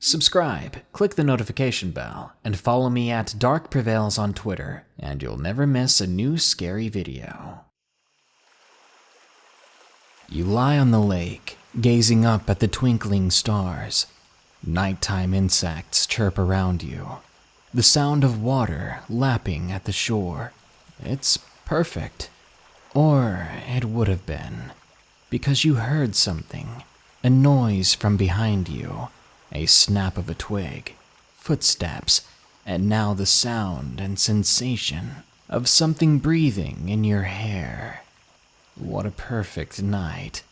Subscribe, click the notification bell, and follow me at Dark Prevails on Twitter, and you'll never miss a new scary video. You lie on the lake, gazing up at the twinkling stars. Nighttime insects chirp around you. The sound of water lapping at the shore. It's perfect. Or it would have been, because you heard something, a noise from behind you, a snap of a twig, footsteps, and now the sound and sensation of something breathing in your hair. What a perfect night.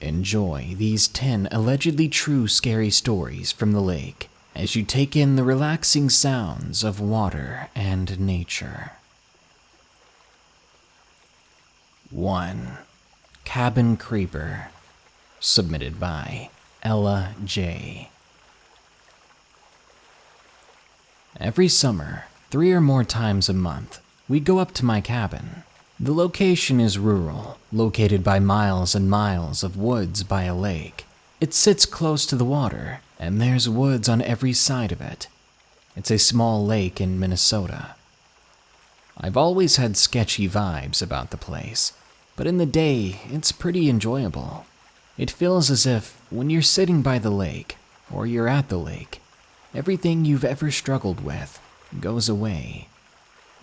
Enjoy these 10 allegedly true scary stories from the lake as you take in the relaxing sounds of water and nature. 1. Cabin Creeper. Submitted by Ella J. Every summer, 3 or more times a month, we go up to my cabin. The location is rural, located by miles and miles of woods by a lake. It sits close to the water, and there's woods on every side of it. It's a small lake in Minnesota. I've always had sketchy vibes about the place, but in the day, it's pretty enjoyable. It feels as if, when you're sitting by the lake, or you're at the lake, everything you've ever struggled with goes away.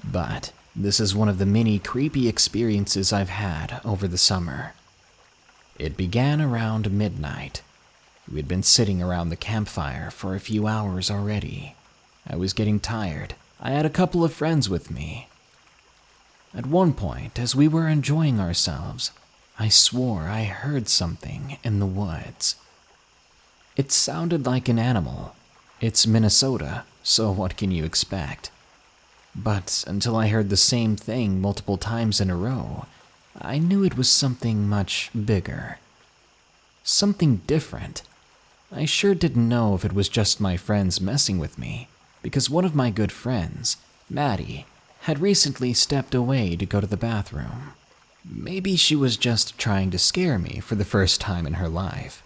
But this is one of the many creepy experiences I've had over the summer. It began around midnight. We'd been sitting around the campfire for a few hours already. I was getting tired. I had a couple of friends with me. At one point, as we were enjoying ourselves, I swore I heard something in the woods. It sounded like an animal. It's Minnesota, so what can you expect? But until I heard the same thing multiple times in a row, I knew it was something much bigger. Something different. I sure didn't know if it was just my friends messing with me, because one of my good friends, Maddie, had recently stepped away to go to the bathroom. Maybe she was just trying to scare me for the first time in her life.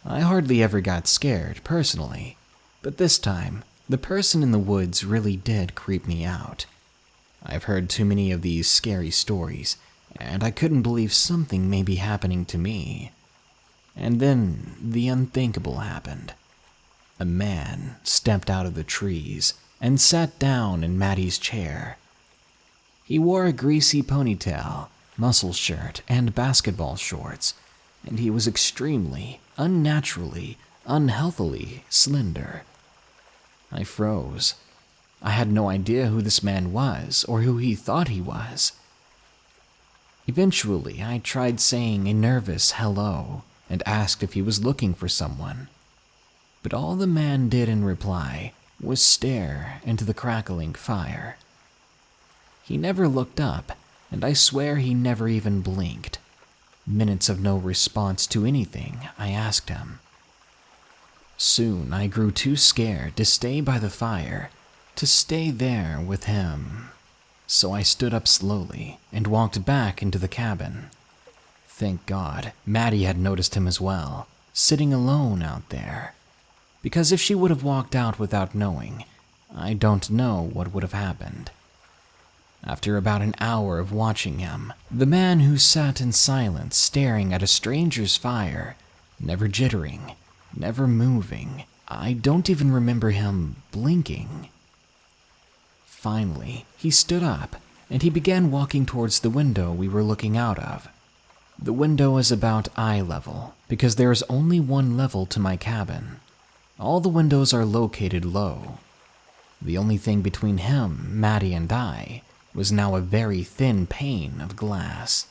I hardly ever got scared, personally, but this time, the person in the woods really did creep me out. I've heard too many of these scary stories, and I couldn't believe something may be happening to me. And then the unthinkable happened. A man stepped out of the trees and sat down in Maddie's chair. He wore a greasy ponytail, muscle shirt, and basketball shorts, and he was extremely, unnaturally, unhealthily slender. I froze. I had no idea who this man was or who he thought he was. Eventually, I tried saying a nervous hello and asked if he was looking for someone. But all the man did in reply was stare into the crackling fire. He never looked up, and I swear he never even blinked. Minutes of no response to anything I asked him. Soon I grew too scared to stay by the fire, to stay there with him. So I stood up slowly and walked back into the cabin. Thank God, Maddie had noticed him as well, sitting alone out there. Because if she would have walked out without knowing, I don't know what would have happened. After about an hour of watching him, the man who sat in silence staring at a stranger's fire, never jittering, never moving, I don't even remember him blinking. Finally, he stood up, and he began walking towards the window we were looking out of. The window is about eye level, because there is only one level to my cabin. All the windows are located low. The only thing between him, Maddie, and I was now a very thin pane of glass.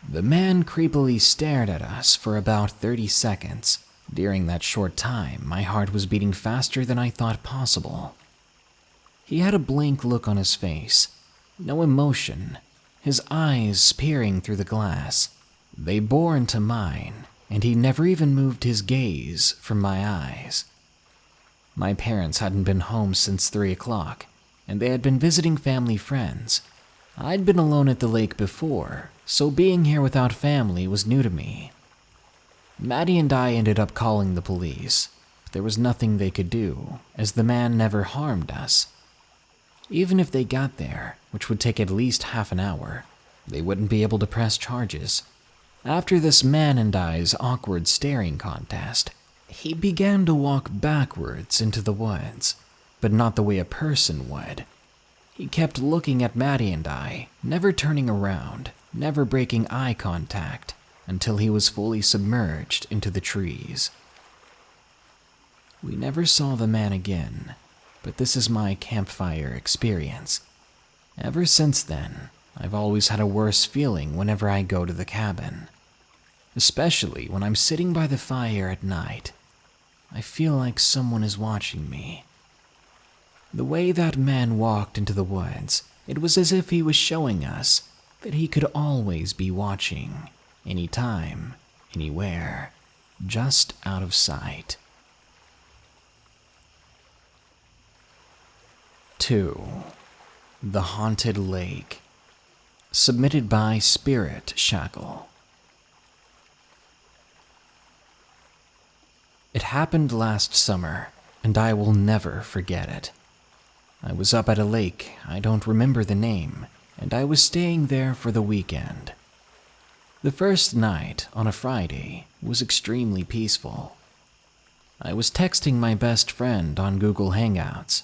The man creepily stared at us for about 30 seconds. During that short time, my heart was beating faster than I thought possible. He had a blank look on his face, no emotion, his eyes peering through the glass. They bore into mine, and he never even moved his gaze from my eyes. My parents hadn't been home since 3 o'clock, and they had been visiting family friends. I'd been alone at the lake before, so being here without family was new to me. Maddie and I ended up calling the police. there was nothing they could do, as the man never harmed us. Even if they got there, which would take at least half an hour, they wouldn't be able to press charges. After this man and I's awkward staring contest, he began to walk backwards into the woods, but not the way a person would. He kept looking at Maddie and I, never turning around, never breaking eye contact, until he was fully submerged into the trees. We never saw the man again, but this is my campfire experience. Ever since then, I've always had a worse feeling whenever I go to the cabin. Especially when I'm sitting by the fire at night. I feel like someone is watching me. The way that man walked into the woods, it was as if he was showing us that he could always be watching, anytime, anywhere, just out of sight. 2. The Haunted Lake. Submitted by Spirit Shackle. It happened last summer, and I will never forget it. I was up at a lake, I don't remember the name, and I was staying there for the weekend. The first night, on a Friday, was extremely peaceful. I was texting my best friend on Google Hangouts,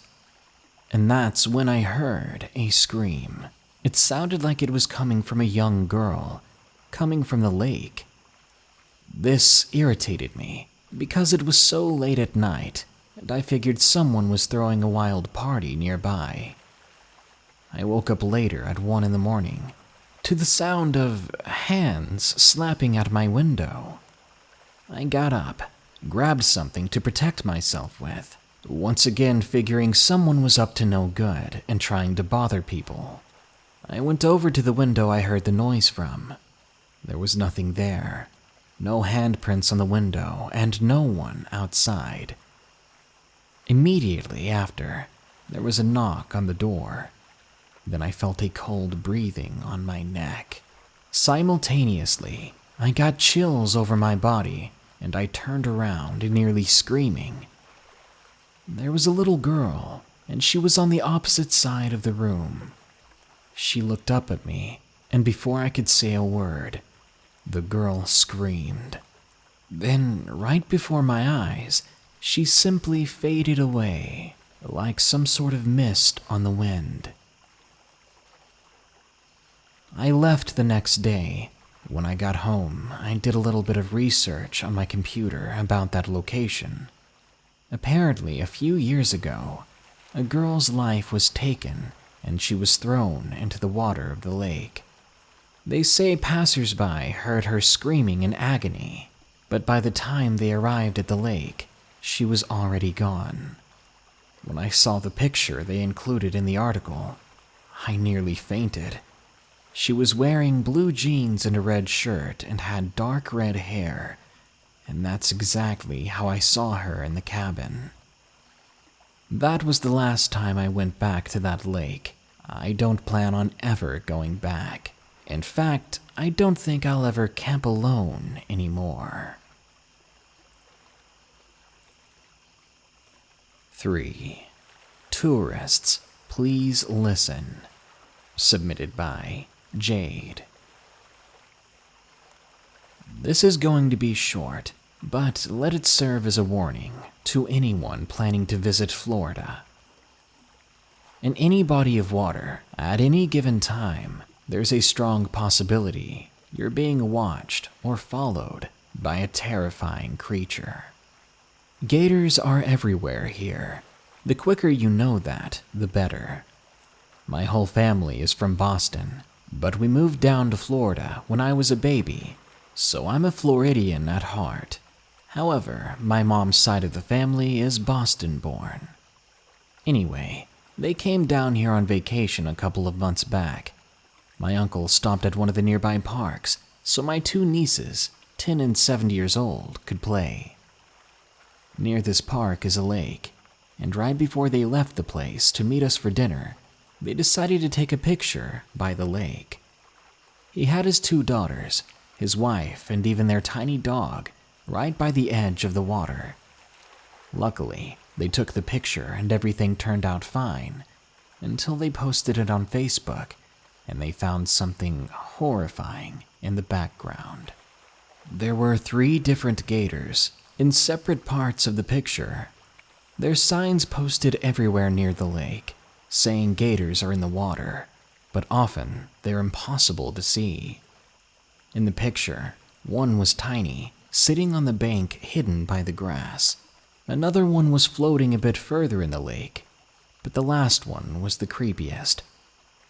and that's when I heard a scream. It sounded like it was coming from a young girl, coming from the lake. This irritated me, because it was so late at night, and I figured someone was throwing a wild party nearby. I woke up later at 1 a.m, to the sound of hands slapping at my window. I got up, grabbed something to protect myself with, once again figuring someone was up to no good and trying to bother people. I went over to the window I heard the noise from. There was nothing there. No handprints on the window, and no one outside. Immediately after, there was a knock on the door. Then I felt a cold breathing on my neck. Simultaneously, I got chills over my body, and I turned around, nearly screaming. There was a little girl, and she was on the opposite side of the room. She looked up at me, and before I could say a word, the girl screamed. Then, right before my eyes, she simply faded away, like some sort of mist on the wind. I left the next day. When I got home, I did a little bit of research on my computer about that location. Apparently, a few years ago, a girl's life was taken, and she was thrown into the water of the lake. They say passersby heard her screaming in agony, but by the time they arrived at the lake, she was already gone. When I saw the picture they included in the article, I nearly fainted. She was wearing blue jeans and a red shirt and had dark red hair, and that's exactly how I saw her in the cabin. That was the last time I went back to that lake. I don't plan on ever going back. In fact, I don't think I'll ever camp alone anymore. 3. Tourists, please listen. Submitted by Jade. This is going to be short, but let it serve as a warning to anyone planning to visit Florida. In any body of water, at any given time, there's a strong possibility you're being watched or followed by a terrifying creature. Gators are everywhere here. The quicker you know that, the better. My whole family is from Boston, but we moved down to Florida when I was a baby, so I'm a Floridian at heart. However, my mom's side of the family is Boston-born. Anyway, they came down here on vacation a couple of months back. My uncle stopped at one of the nearby parks, so my 2 nieces, 10 and 7 years old, could play. Near this park is a lake, and right before they left the place to meet us for dinner, they decided to take a picture by the lake. He had his 2 daughters, his wife, and even their tiny dog right by the edge of the water. Luckily, they took the picture and everything turned out fine, until they posted it on Facebook and they found something horrifying in the background. There were 3 different gators in separate parts of the picture. There's signs posted everywhere near the lake, saying gators are in the water, but often they're impossible to see. In the picture, one was tiny, sitting on the bank hidden by the grass. Another one was floating a bit further in the lake, but the last one was the creepiest.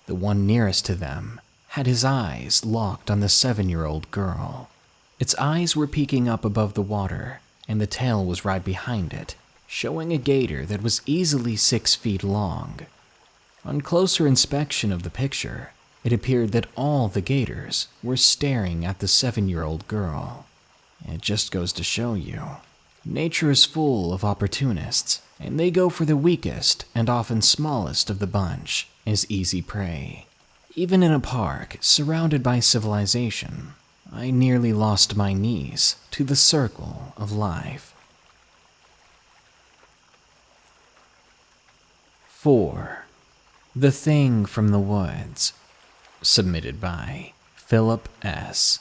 The one nearest to them had his eyes locked on the 7-year-old girl. Its eyes were peeking up above the water, and the tail was right behind it, showing a gator that was easily 6 feet long. On closer inspection of the picture, it appeared that all the gators were staring at the 7-year-old girl. It just goes to show you, nature is full of opportunists, and they go for the weakest and often smallest of the bunch as easy prey. Even in a park surrounded by civilization, I nearly lost my knees to the circle of life. 4. The Thing from the Woods. Submitted by Philip S.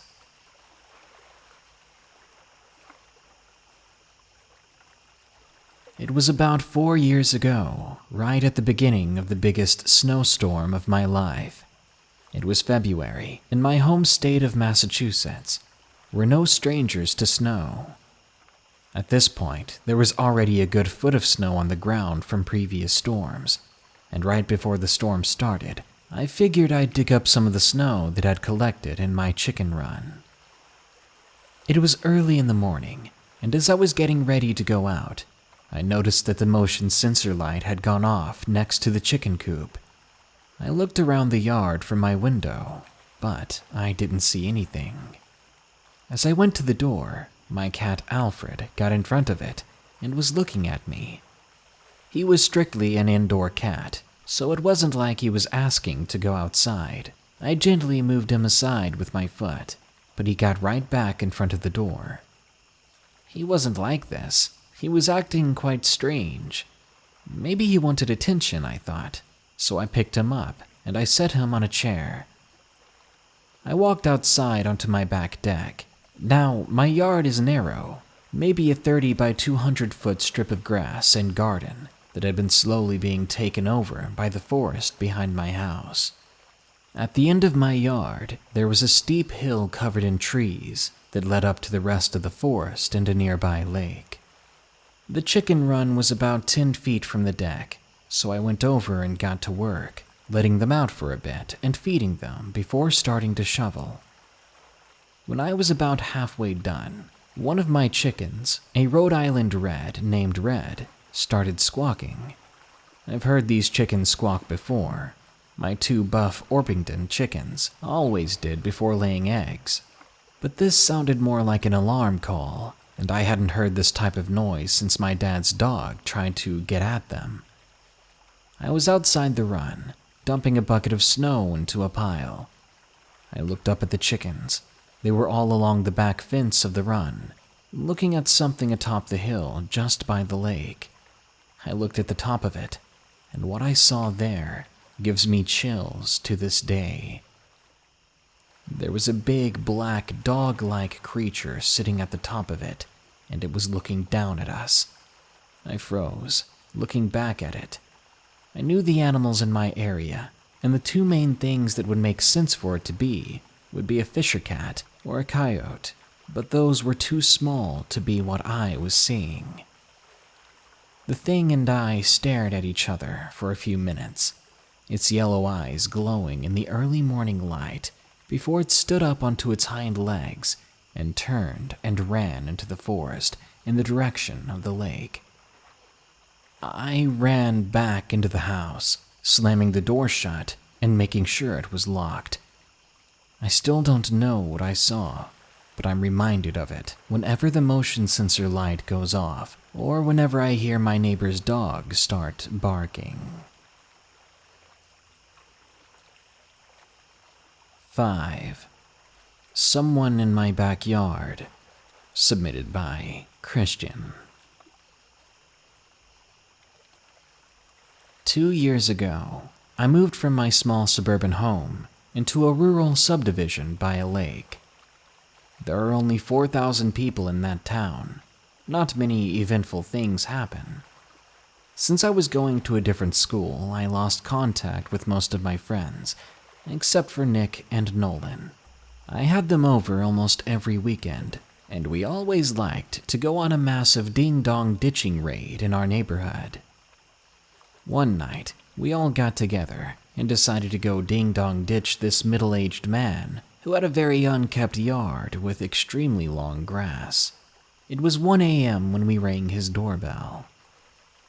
It was about 4 years ago, right at the beginning of the biggest snowstorm of my life. It was February, in my home state of Massachusetts. We're no strangers to snow. At this point, there was already a good foot of snow on the ground from previous storms, and right before the storm started, I figured I'd dig up some of the snow that had collected in my chicken run. It was early in the morning, and as I was getting ready to go out, I noticed that the motion sensor light had gone off next to the chicken coop. I looked around the yard from my window, but I didn't see anything. As I went to the door, my cat Alfred got in front of it and was looking at me. He was strictly an indoor cat, so it wasn't like he was asking to go outside. I gently moved him aside with my foot, but he got right back in front of the door. He wasn't like this. He was acting quite strange. Maybe he wanted attention, I thought, so I picked him up and I set him on a chair. I walked outside onto my back deck. Now, my yard is narrow, maybe a 30 by 200 foot strip of grass and garden that had been slowly being taken over by the forest behind my house. At the end of my yard, there was a steep hill covered in trees that led up to the rest of the forest and a nearby lake. The chicken run was about 10 feet from the deck, so I went over and got to work, letting them out for a bit and feeding them before starting to shovel. When I was about halfway done, one of my chickens, a Rhode Island Red named Red, started squawking. I've heard these chickens squawk before. My 2 buff Orpington chickens always did before laying eggs. But this sounded more like an alarm call, and I hadn't heard this type of noise since my dad's dog tried to get at them. I was outside the run, dumping a bucket of snow into a pile. I looked up at the chickens. They were all along the back fence of the run, looking at something atop the hill just by the lake. I looked at the top of it, and what I saw there gives me chills to this day. There was a big, black, dog-like creature sitting at the top of it, and it was looking down at us. I froze, looking back at it. I knew the animals in my area, and the 2 main things that would make sense for it to be would be a fisher cat or a coyote, but those were too small to be what I was seeing. The thing and I stared at each other for a few minutes, its yellow eyes glowing in the early morning light, before it stood up onto its hind legs and turned and ran into the forest in the direction of the lake. I ran back into the house, slamming the door shut and making sure it was locked. I still don't know what I saw, but I'm reminded of it whenever the motion sensor light goes off or whenever I hear my neighbor's dog start barking. 5. Someone in my backyard. Submitted by Christian. 2 years ago, I moved from my small suburban home into a rural subdivision by a lake. There are only 4,000 people in that town. Not many eventful things happen. Since I was going to a different school, I lost contact with most of my friends, except for Nick and Nolan. I had them over almost every weekend, and we always liked to go on a massive ding-dong ditching raid in our neighborhood. One night, we all got together and decided to go ding-dong ditch this middle-aged man who had a very unkept yard with extremely long grass. It was 1 a.m. when we rang his doorbell.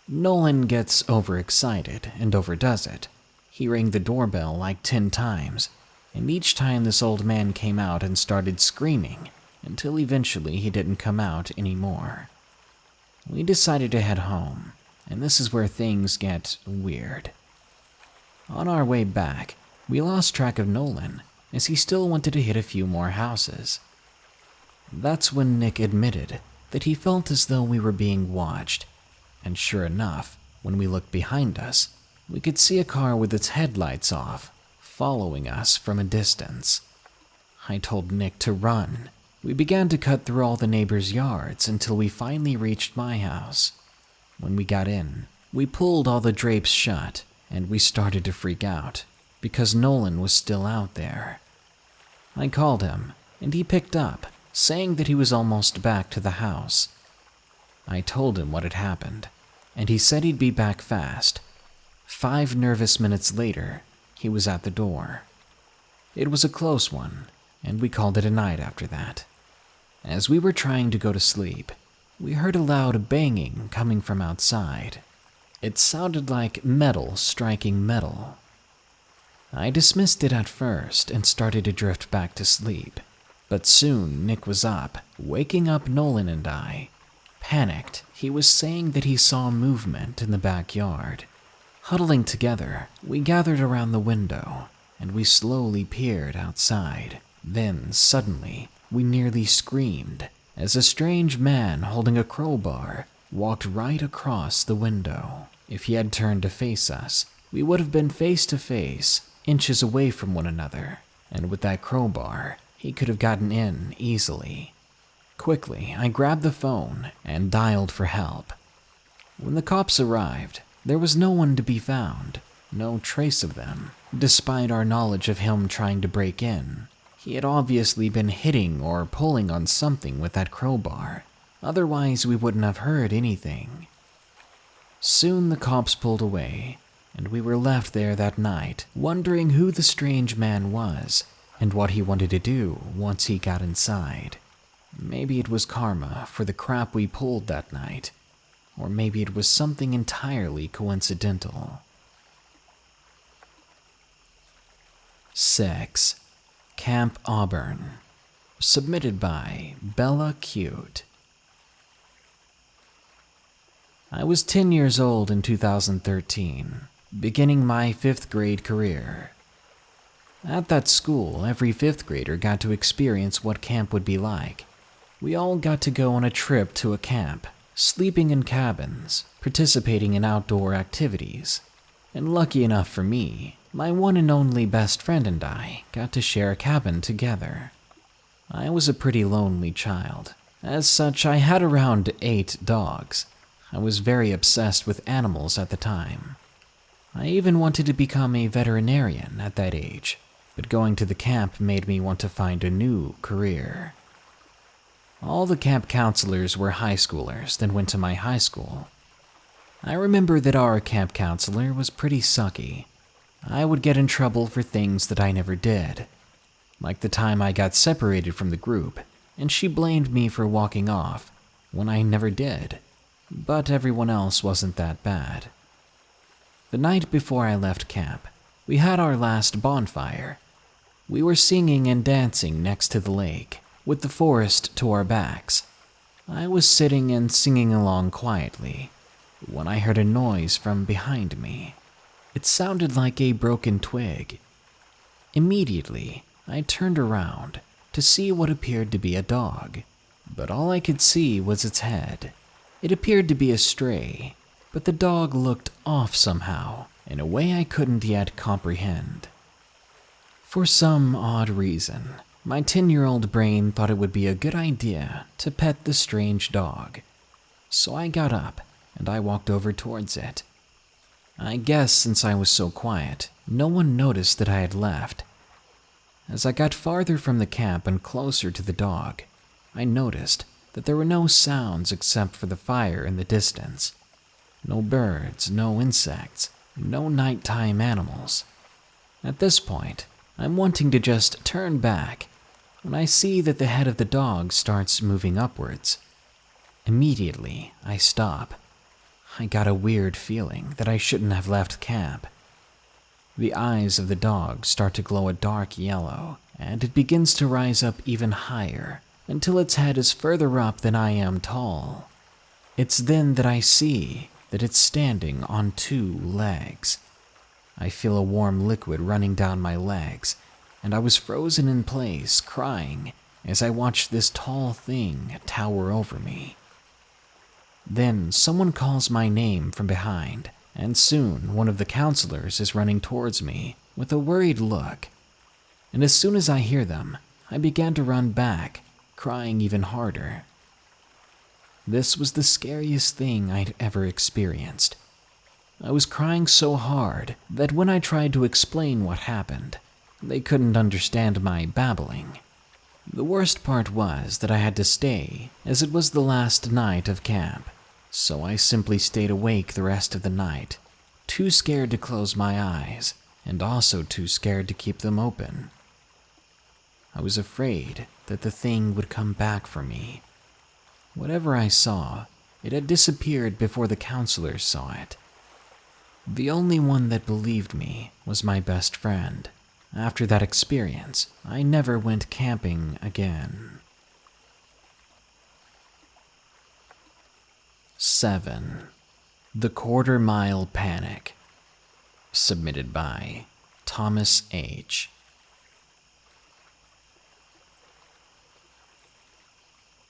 Nolan gets overexcited and overdoes it. He rang the doorbell like 10 times, and each time this old man came out and started screaming until eventually he didn't come out anymore. We decided to head home, and this is where things get weird. On our way back, we lost track of Nolan as he still wanted to hit a few more houses. That's when Nick admitted that he felt as though we were being watched, and sure enough, when we looked behind us, we could see a car with its headlights off, following us from a distance. I told Nick to run. We began to cut through all the neighbors' yards until we finally reached my house. When we got in, we pulled all the drapes shut, and we started to freak out, because Nolan was still out there. I called him, and he picked up, saying that he was almost back to the house. I told him what had happened, and he said he'd be back fast. 5 nervous minutes later, he was at the door. It was a close one, and we called it a night after that. As we were trying to go to sleep, we heard a loud banging coming from outside. It sounded like metal striking metal. I dismissed it at first and started to drift back to sleep, but soon Nick was up, waking up Nolan and I. Panicked, he was saying that he saw movement in the backyard. Huddling together, we gathered around the window, and we slowly peered outside. Then, suddenly, we nearly screamed as a strange man holding a crowbar walked right across the window. If he had turned to face us, we would have been face to face, inches away from one another, and with that crowbar, he could have gotten in easily. Quickly, I grabbed the phone and dialed for help. When the cops arrived, there was no one to be found, no trace of them, despite our knowledge of him trying to break in. He had obviously been hitting or pulling on something with that crowbar, otherwise we wouldn't have heard anything. Soon the cops pulled away, and we were left there that night, wondering who the strange man was and what he wanted to do once he got inside. Maybe it was karma for the crap we pulled that night, or maybe it was something entirely coincidental. 6. Camp Auburn. Submitted by Bella Cute. I was 10 years old in 2013, beginning my 5th grade career. At that school, every 5th grader got to experience what camp would be like. We all got to go on a trip to a camp, sleeping in cabins, participating in outdoor activities. And lucky enough for me, my one and only best friend and I got to share a cabin together. I was a pretty lonely child. As such, I had around 8 dogs. I was very obsessed with animals at the time. I even wanted to become a veterinarian at that age, but going to the camp made me want to find a new career. All the camp counselors were high schoolers that went to my high school. I remember that our camp counselor was pretty sucky. I would get in trouble for things that I never did, like the time I got separated from the group, and she blamed me for walking off when I never did, but everyone else wasn't that bad. The night before I left camp, we had our last bonfire. We were singing and dancing next to the lake, with the forest to our backs. I was sitting and singing along quietly when I heard a noise from behind me. It sounded like a broken twig. Immediately, I turned around to see what appeared to be a dog, but all I could see was its head. It appeared to be a stray, but the dog looked off somehow, in a way I couldn't yet comprehend. For some odd reason, my 10-year-old brain thought it would be a good idea to pet the strange dog. So I got up and I walked over towards it. I guess since I was so quiet, no one noticed that I had left. As I got farther from the camp and closer to the dog, I noticed that there were no sounds except for the fire in the distance. No birds, no insects, no nighttime animals. At this point, I'm wanting to just turn back when I see that the head of the dog starts moving upwards. Immediately, I stop. I got a weird feeling that I shouldn't have left camp. The eyes of the dog start to glow a dark yellow, and it begins to rise up even higher until its head is further up than I am tall. It's then that I see that it's standing on 2 legs. I feel a warm liquid running down my legs, and I was frozen in place, crying as I watched this tall thing tower over me. Then someone calls my name from behind, and soon one of the counselors is running towards me with a worried look. And as soon as I hear them, I began to run back, crying even harder. This was the scariest thing I'd ever experienced. I was crying so hard that when I tried to explain what happened, they couldn't understand my babbling. The worst part was that I had to stay, as it was the last night of camp, so I simply stayed awake the rest of the night, too scared to close my eyes, and also too scared to keep them open. I was afraid that the thing would come back for me. Whatever I saw, it had disappeared before the counselors saw it. The only one that believed me was my best friend. After that experience, I never went camping again. 7. The Quarter Mile Panic. Submitted by Thomas H.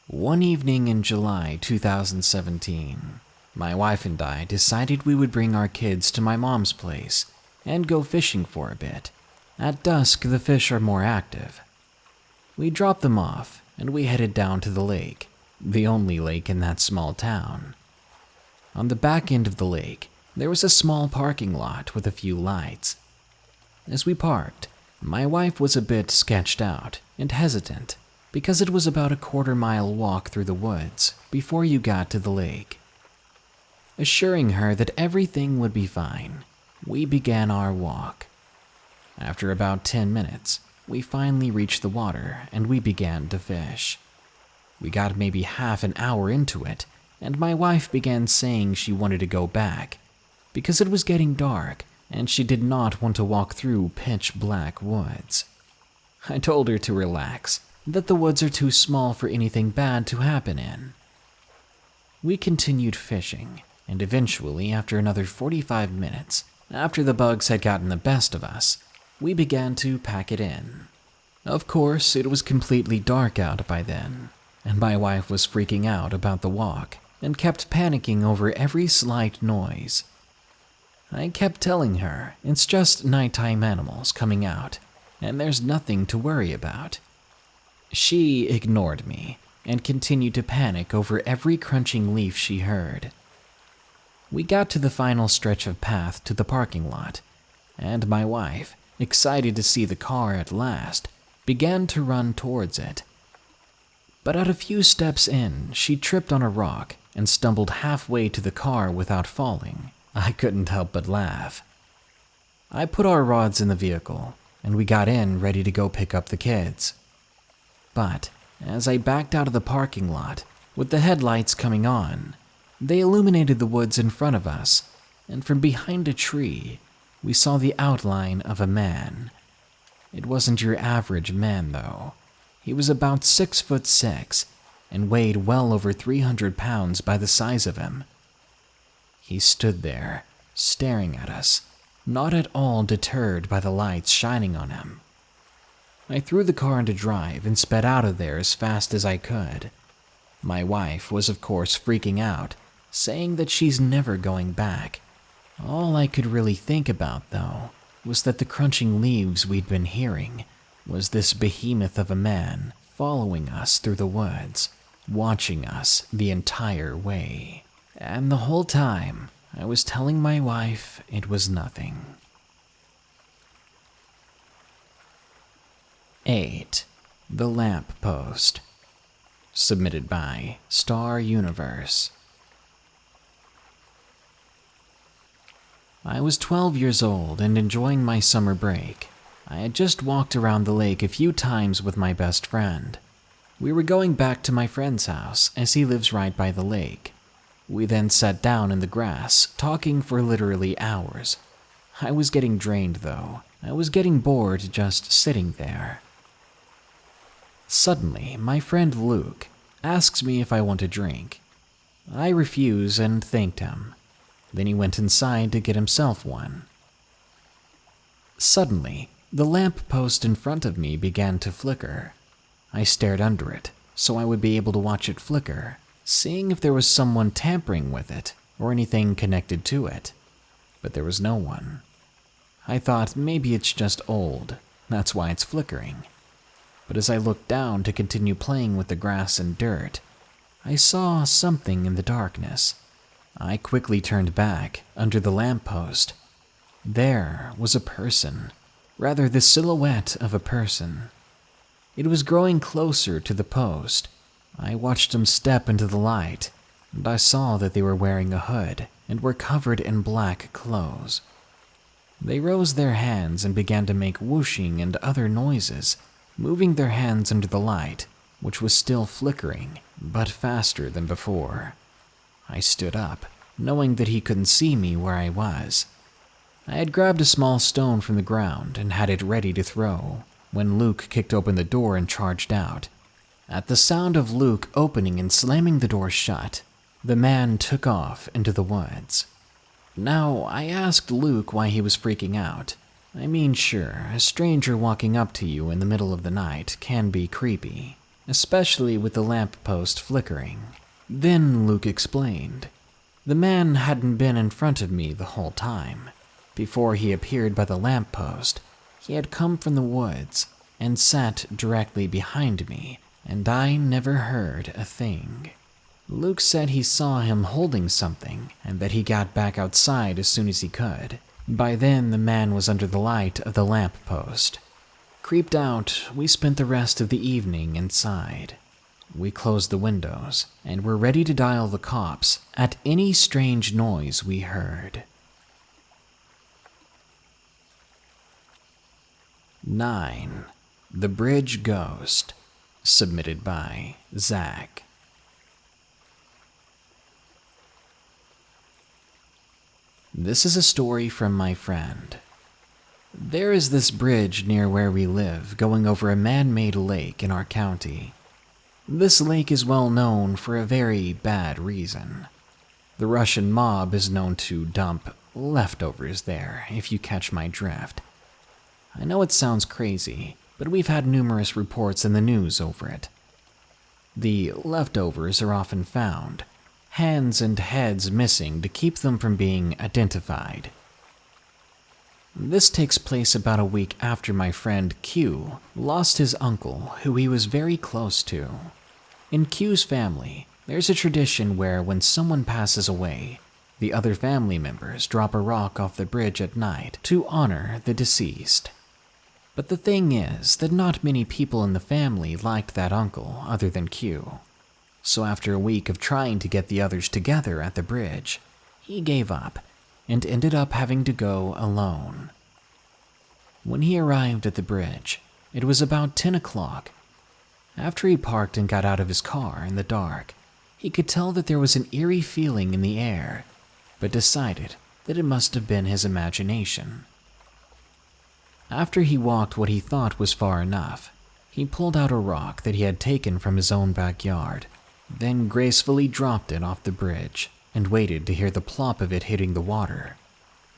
One evening in July 2017, my wife and I decided we would bring our kids to my mom's place and go fishing for a bit. At dusk, the fish are more active. We dropped them off and we headed down to the lake, the only lake in that small town. On the back end of the lake, there was a small parking lot with a few lights. As we parked, my wife was a bit sketched out and hesitant because it was about a quarter-mile walk through the woods before you got to the lake. Assuring her that everything would be fine, we began our walk. After about 10 minutes, we finally reached the water and we began to fish. We got maybe half an hour into it, and my wife began saying she wanted to go back because it was getting dark and she did not want to walk through pitch-black woods. I told her to relax, that the woods are too small for anything bad to happen in. We continued fishing, and eventually, after another 45 minutes, after the bugs had gotten the best of us, we began to pack it in. Of course, it was completely dark out by then, and my wife was freaking out about the walk and kept panicking over every slight noise. I kept telling her it's just nighttime animals coming out, and there's nothing to worry about. She ignored me and continued to panic over every crunching leaf she heard. We got to the final stretch of path to the parking lot, and my wife, excited to see the car at last, began to run towards it. But at a few steps in, she tripped on a rock and stumbled halfway to the car without falling. I couldn't help but laugh. I put our rods in the vehicle, and we got in ready to go pick up the kids. But as I backed out of the parking lot, with the headlights coming on, they illuminated the woods in front of us, and from behind a tree, we saw the outline of a man. It wasn't your average man, though. He was about 6'6" and weighed well over 300 pounds by the size of him. He stood there, staring at us, not at all deterred by the lights shining on him. I threw the car into drive and sped out of there as fast as I could. My wife was, of course, freaking out, saying that she's never going back. All I could really think about, though, was that the crunching leaves we'd been hearing was this behemoth of a man following us through the woods, watching us the entire way. And the whole time, I was telling my wife it was nothing. 8. The Lamp Post. Submitted by Star Universe. I was 12 years old and enjoying my summer break. I had just walked around the lake a few times with my best friend. We were going back to my friend's house, as he lives right by the lake. We then sat down in the grass, talking for literally hours. I was getting drained, though. I was getting bored just sitting there. Suddenly, my friend Luke asks me if I want a drink. I refuse and thanked him. Then he went inside to get himself one. Suddenly, the lamp post in front of me began to flicker. I stared under it, so I would be able to watch it flicker, seeing if there was someone tampering with it or anything connected to it. But there was no one. I thought maybe it's just old, that's why it's flickering. But as I looked down to continue playing with the grass and dirt, I saw something in the darkness. I quickly turned back, under the lamppost. There was a person, rather the silhouette of a person. It was growing closer to the post. I watched them step into the light, and I saw that they were wearing a hood and were covered in black clothes. They rose their hands and began to make whooshing and other noises, moving their hands under the light, which was still flickering, but faster than before. I stood up, knowing that he couldn't see me where I was. I had grabbed a small stone from the ground and had it ready to throw, when Luke kicked open the door and charged out. At the sound of Luke opening and slamming the door shut, the man took off into the woods. Now, I asked Luke why he was freaking out. I mean, sure, a stranger walking up to you in the middle of the night can be creepy, especially with the lamppost flickering. Then Luke explained. The man hadn't been in front of me the whole time. Before he appeared by the lamppost, he had come from the woods and sat directly behind me, and I never heard a thing. Luke said he saw him holding something and that he got back outside as soon as he could. By then, the man was under the light of the lamppost. Creeped out, we spent the rest of the evening inside. We closed the windows and were ready to dial the cops at any strange noise we heard. 9. The Bridge Ghost. Submitted by Zach. This is a story from my friend. There is this bridge near where we live going over a man-made lake in our county. This lake is well known for a very bad reason. The Russian mob is known to dump leftovers there, if you catch my drift. I know it sounds crazy, but we've had numerous reports in the news over it. The leftovers are often found, hands and heads missing to keep them from being identified. This takes place about a week after my friend Q lost his uncle, who he was very close to. In Q's family, there's a tradition where when someone passes away, the other family members drop a rock off the bridge at night to honor the deceased. But the thing is that not many people in the family liked that uncle other than Q. So after a week of trying to get the others together at the bridge, he gave up and ended up having to go alone. When he arrived at the bridge, it was about 10 o'clock. After he parked and got out of his car in the dark, he could tell that there was an eerie feeling in the air, but decided that it must have been his imagination. After he walked what he thought was far enough, he pulled out a rock that he had taken from his own backyard, then gracefully dropped it off the bridge and waited to hear the plop of it hitting the water.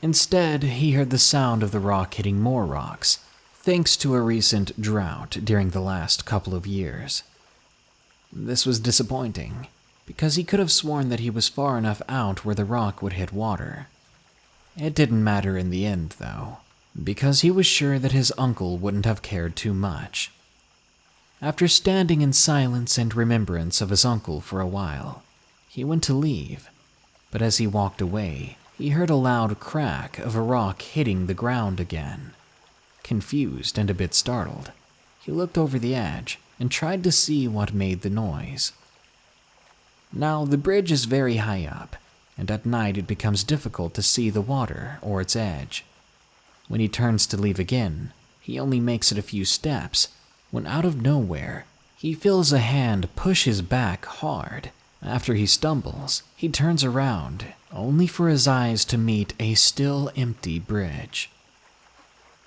Instead, he heard the sound of the rock hitting more rocks, thanks to a recent drought during the last couple of years. This was disappointing, because he could have sworn that he was far enough out where the rock would hit water. It didn't matter in the end, though, because he was sure that his uncle wouldn't have cared too much. After standing in silence and remembrance of his uncle for a while, he went to leave, but as he walked away, he heard a loud crack of a rock hitting the ground again. Confused and a bit startled, he looked over the edge and tried to see what made the noise. Now, the bridge is very high up, and at night it becomes difficult to see the water or its edge. When he turns to leave again, he only makes it a few steps, when out of nowhere, he feels a hand push his back hard. After he stumbles, he turns around, only for his eyes to meet a still empty bridge.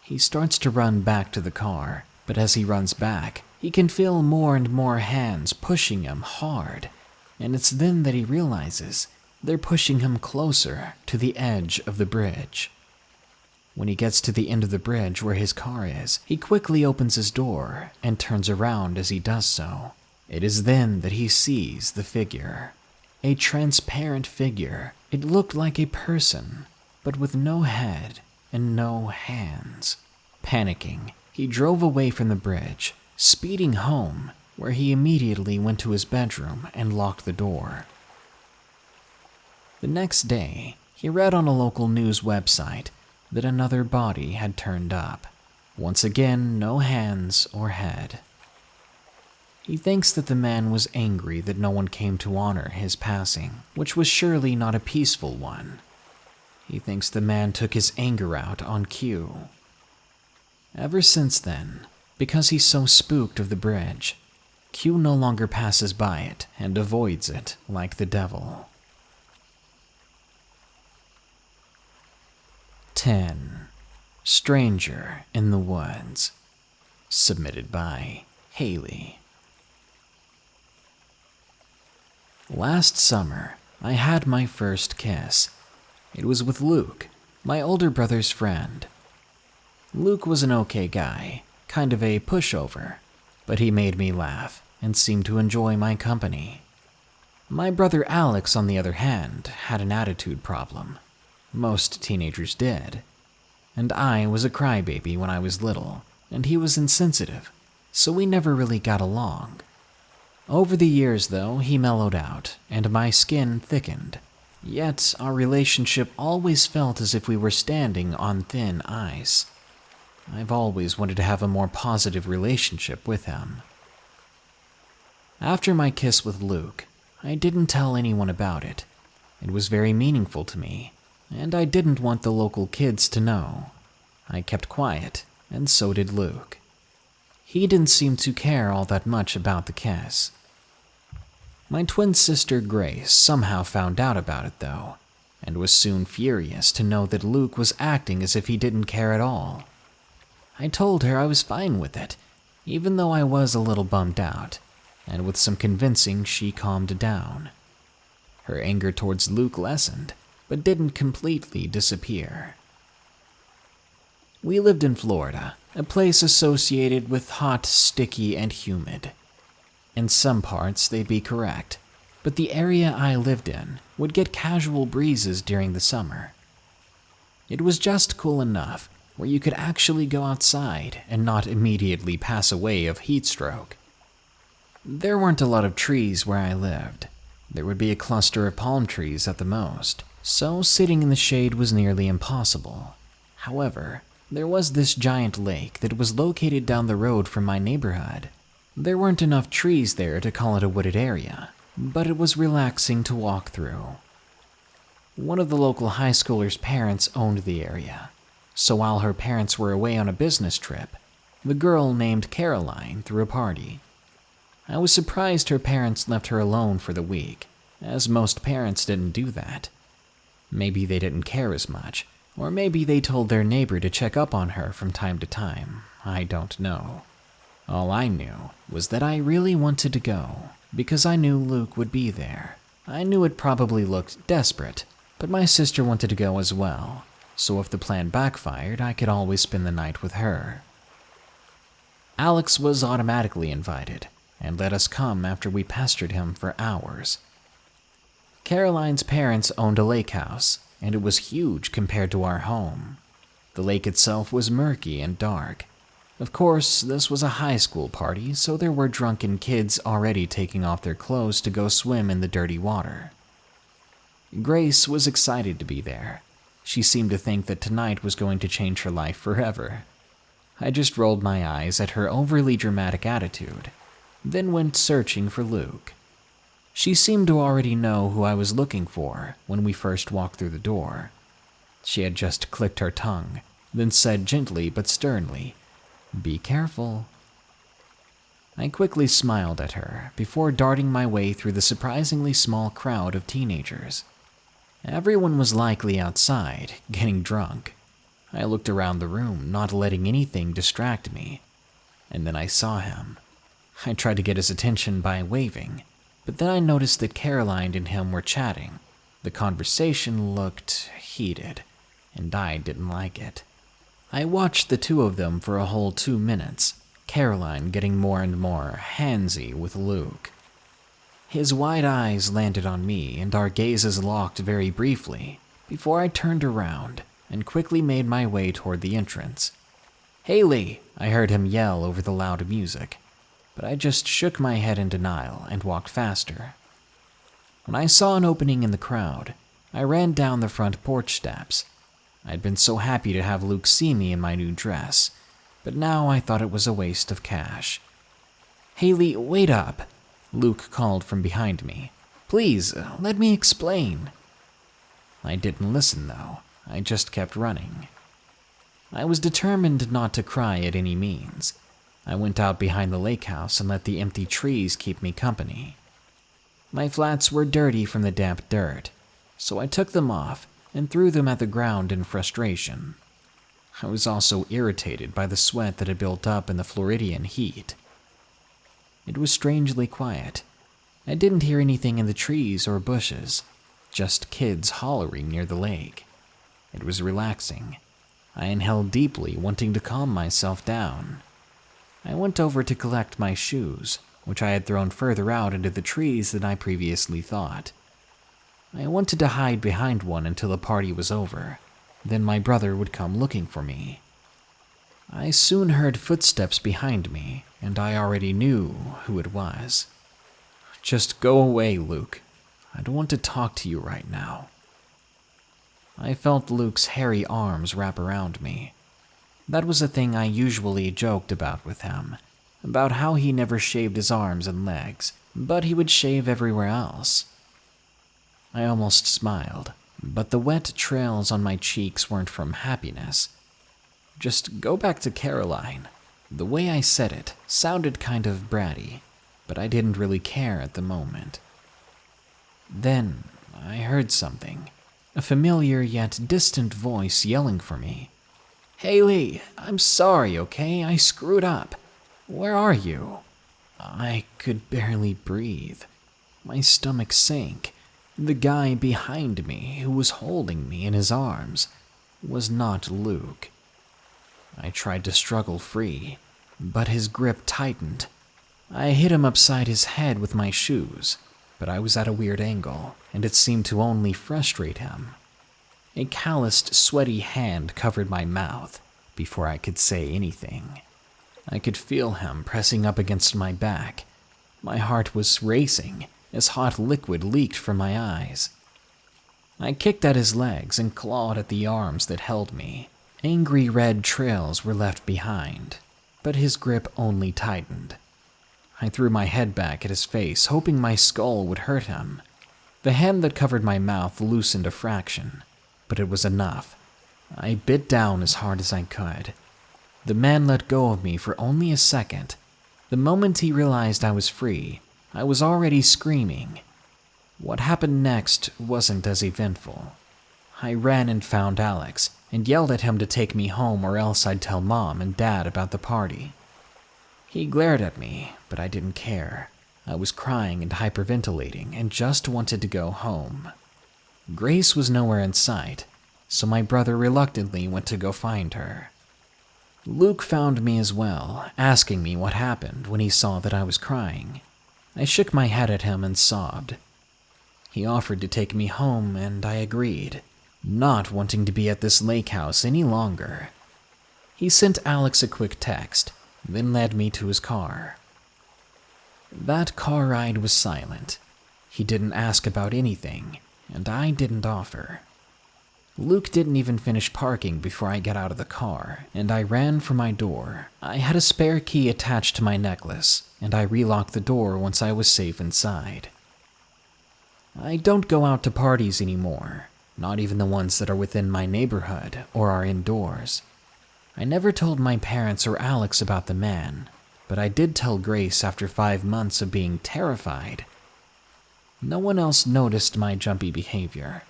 He starts to run back to the car, but as he runs back, he can feel more and more hands pushing him hard, and it's then that he realizes they're pushing him closer to the edge of the bridge. When he gets to the end of the bridge where his car is, he quickly opens his door and turns around as he does so. It is then that he sees the figure. A transparent figure. It looked like a person, but with no head and no hands. Panicking, he drove away from the bridge, speeding home, where he immediately went to his bedroom and locked the door. The next day, he read on a local news website that another body had turned up. Once again, no hands or head. He thinks that the man was angry that no one came to honor his passing, which was surely not a peaceful one. He thinks the man took his anger out on Q. Ever since then, because he's so spooked of the bridge, Q no longer passes by it and avoids it like the devil. 10. Stranger in the Woods. Submitted by Hailey. Last summer, I had my first kiss. It was with Luke, my older brother's friend. Luke was an okay guy, kind of a pushover, but he made me laugh and seemed to enjoy my company. My brother Alex, on the other hand, had an attitude problem. Most teenagers did. And I was a crybaby when I was little, and he was insensitive, so we never really got along. Over the years, though, he mellowed out, and my skin thickened. Yet our relationship always felt as if we were standing on thin ice. I've always wanted to have a more positive relationship with him. After my kiss with Luke, I didn't tell anyone about it. It was very meaningful to me, and I didn't want the local kids to know. I kept quiet, and so did Luke. He didn't seem to care all that much about the kiss. My twin sister Grace somehow found out about it, though, and was soon furious to know that Luke was acting as if he didn't care at all. I told her I was fine with it, even though I was a little bummed out, and with some convincing she calmed down. Her anger towards Luke lessened, but didn't completely disappear. We lived in Florida, a place associated with hot, sticky, and humid. In some parts, they'd be correct, but the area I lived in would get casual breezes during the summer. It was just cool enough where you could actually go outside and not immediately pass away of heat stroke. There weren't a lot of trees where I lived. There would be a cluster of palm trees at the most, so sitting in the shade was nearly impossible. However, there was this giant lake that was located down the road from my neighborhood. There weren't enough trees there to call it a wooded area, but it was relaxing to walk through. One of the local high schoolers' parents owned the area, so while her parents were away on a business trip, the girl named Caroline threw a party. I was surprised her parents left her alone for the week, as most parents didn't do that. Maybe they didn't care as much, or maybe they told their neighbor to check up on her from time to time. I don't know. All I knew was that I really wanted to go, because I knew Luke would be there. I knew it probably looked desperate, but my sister wanted to go as well, so if the plan backfired, I could always spend the night with her. Alex was automatically invited, and let us come after we pestered him for hours. Caroline's parents owned a lake house, and it was huge compared to our home. The lake itself was murky and dark. Of course, this was a high school party, so there were drunken kids already taking off their clothes to go swim in the dirty water. Grace was excited to be there. She seemed to think that tonight was going to change her life forever. I just rolled my eyes at her overly dramatic attitude, then went searching for Luke. She seemed to already know who I was looking for when we first walked through the door. She had just clicked her tongue, then said gently but sternly, "Be careful." I quickly smiled at her before darting my way through the surprisingly small crowd of teenagers. Everyone was likely outside, getting drunk. I looked around the room, not letting anything distract me, and then I saw him. I tried to get his attention by waving, but then I noticed that Caroline and him were chatting. The conversation looked heated, and I didn't like it. I watched the two of them for a whole 2 minutes, Caroline getting more and more handsy with Luke. His wide eyes landed on me, and our gazes locked very briefly before I turned around and quickly made my way toward the entrance. "Hailey!" I heard him yell over the loud music, but I just shook my head in denial and walked faster. When I saw an opening in the crowd, I ran down the front porch steps. I'd been so happy to have Luke see me in my new dress, but now I thought it was a waste of cash. "Hailey, wait up!" Luke called from behind me. "Please, let me explain." I didn't listen, though. I just kept running. I was determined not to cry at any means. I went out behind the lake house and let the empty trees keep me company. My flats were dirty from the damp dirt, so I took them off and threw them at the ground in frustration. I was also irritated by the sweat that had built up in the Floridian heat. It was strangely quiet. I didn't hear anything in the trees or bushes, just kids hollering near the lake. It was relaxing. I inhaled deeply, wanting to calm myself down. I went over to collect my shoes, which I had thrown further out into the trees than I previously thought. I wanted to hide behind one until the party was over. Then my brother would come looking for me. I soon heard footsteps behind me, and I already knew who it was. "Just go away, Luke. I don't want to talk to you right now." I felt Luke's hairy arms wrap around me. That was a thing I usually joked about with him, about how he never shaved his arms and legs, but he would shave everywhere else. I almost smiled, but the wet trails on my cheeks weren't from happiness. "Just go back to Caroline." The way I said it sounded kind of bratty, but I didn't really care at the moment. Then I heard something, a familiar yet distant voice yelling for me. "Hailey, I'm sorry, okay? I screwed up. Where are you?" I could barely breathe. My stomach sank. The guy behind me, who was holding me in his arms, was not Luke. I tried to struggle free, but his grip tightened. I hit him upside his head with my shoes, but I was at a weird angle, and it seemed to only frustrate him. A calloused, sweaty hand covered my mouth before I could say anything. I could feel him pressing up against my back. My heart was racing as hot liquid leaked from my eyes. I kicked at his legs and clawed at the arms that held me. Angry red trails were left behind, but his grip only tightened. I threw my head back at his face, hoping my skull would hurt him. The hand that covered my mouth loosened a fraction, but it was enough. I bit down as hard as I could. The man let go of me for only a second. The moment he realized I was free, I was already screaming. What happened next wasn't as eventful. I ran and found Alex and yelled at him to take me home or else I'd tell Mom and Dad about the party. He glared at me, but I didn't care. I was crying and hyperventilating and just wanted to go home. Grace was nowhere in sight, so my brother reluctantly went to go find her. Luke found me as well, asking me what happened when he saw that I was crying. I shook my head at him and sobbed. He offered to take me home, and I agreed, not wanting to be at this lake house any longer. He sent Alex a quick text, then led me to his car. That car ride was silent. He didn't ask about anything, and I didn't offer. Luke didn't even finish parking before I got out of the car, and I ran for my door. I had a spare key attached to my necklace, and I relocked the door once I was safe inside. I don't go out to parties anymore, not even the ones that are within my neighborhood or are indoors. I never told my parents or Alex about the man, but I did tell Grace after 5 months of being terrified. No one else noticed my jumpy behavior,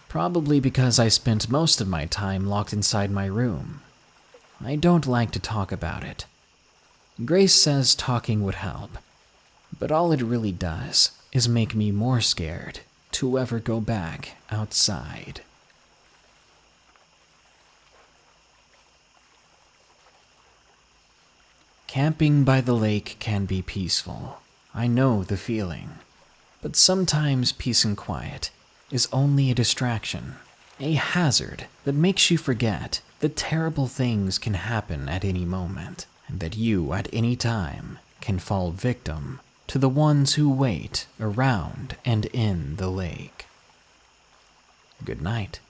probably because I spent most of my time locked inside my room. I don't like to talk about it. Grace says talking would help, but all it really does is make me more scared to ever go back outside. Camping by the lake can be peaceful. I know the feeling. But sometimes peace and quiet is only a distraction, a hazard that makes you forget that terrible things can happen at any moment, and that you at any time can fall victim to the ones who wait around and in the lake. Good night.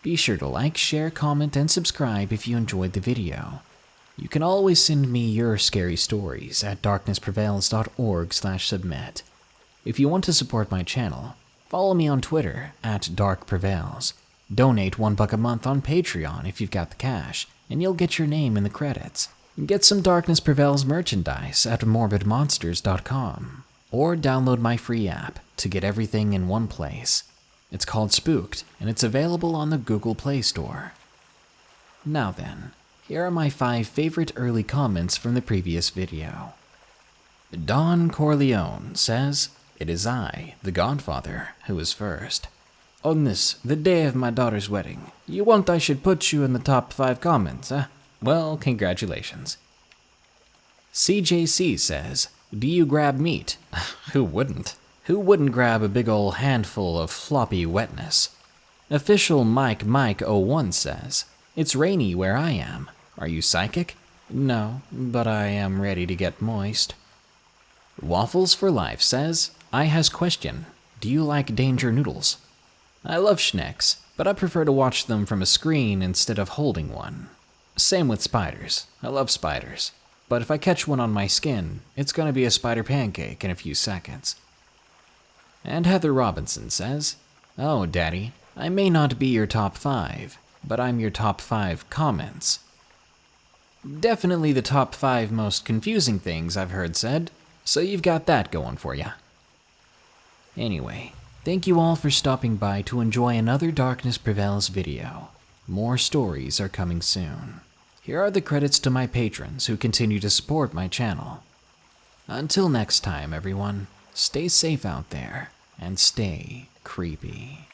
Be sure to like, share, comment, and subscribe if you enjoyed the video. You can always send me your scary stories at darknessprevails.org/submit. If you want to support my channel, follow me on Twitter at darkprevails. Donate $1 a month on Patreon if you've got the cash, and you'll get your name in the credits. Get some Darkness Prevails merchandise at morbidmonsters.com, or download my free app to get everything in one place. It's called Spooked, and it's available on the Google Play Store. Now then, here are my 5 favorite early comments from the previous video. Don Corleone says, "It is I, the Godfather, who is first. On this, the day of my daughter's wedding, you want I should put you in the top 5 comments, eh? Well, congratulations." CJC says, "Do you grab meat?" Who wouldn't? Who wouldn't grab a big ol' handful of floppy wetness? Official Mike01 says, "It's rainy where I am. Are you psychic?" No, but I am ready to get moist. Waffles for Life says, "I has question. Do you like danger noodles?" I love schnecks, but I prefer to watch them from a screen instead of holding one. Same with spiders. I love spiders, but if I catch one on my skin, it's gonna be a spider pancake in a few seconds. And Heather Robinson says, "Oh, Daddy, I may not be your top 5, but I'm your top 5 comments." Definitely the top 5 most confusing things I've heard said, so you've got that going for ya. Anyway, thank you all for stopping by to enjoy another Darkness Prevails video. More stories are coming soon. Here are the credits to my patrons who continue to support my channel. Until next time, everyone, stay safe out there and stay creepy.